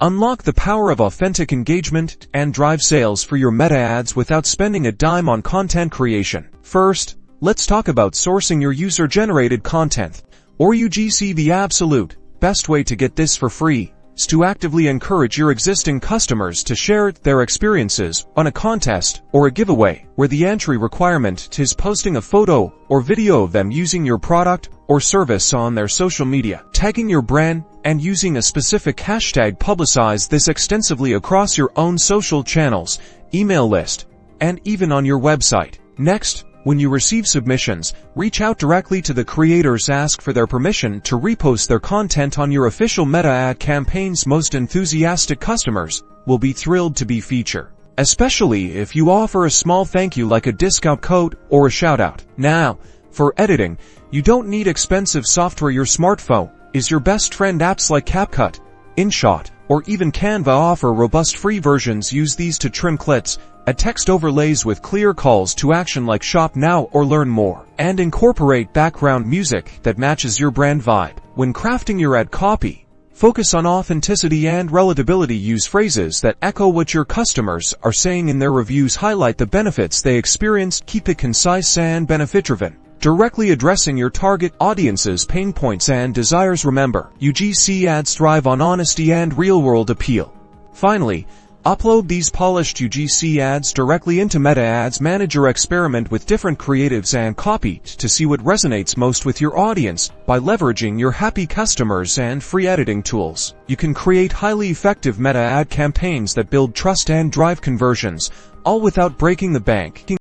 Unlock the power of authentic engagement and drive sales for your meta ads without spending a dime on content creation. First, let's talk about sourcing your user-generated content, or UGC. The absolute best way to get this for free is to actively encourage your existing customers to share their experiences on a contest or a giveaway, where the entry requirement is posting a photo or video of them using your product or service on their social media, tagging your brand, and using a specific hashtag. Publicize this extensively across your own social channels, email list, and even on your website. Next, when you receive submissions, reach out directly to the creators, ask for their permission to repost their content on your official meta ad campaigns. Most enthusiastic customers will be thrilled to be featured, especially if you offer a small thank you like a discount code or a shout-out. Now, for editing, you don't need expensive software. Your smartphone is your best friend. Apps like CapCut, InShot, or even Canva offer robust free versions. Use these to trim clips, add text overlays with clear calls to action like shop now or learn more, and incorporate background music that matches your brand vibe. When crafting your ad copy, focus on authenticity and relatability. Use phrases that echo what your customers are saying in their reviews. Highlight the benefits they experienced. Keep it concise and benefit-driven, directly addressing your target audience's pain points and desires. Remember, UGC ads thrive on honesty and real-world appeal. Finally, upload these polished UGC ads directly into Meta Ads Manager. Experiment with different creatives and copy to see what resonates most with your audience. By leveraging your happy customers and free editing tools, you can create highly effective meta ad campaigns that build trust and drive conversions, all without breaking the bank.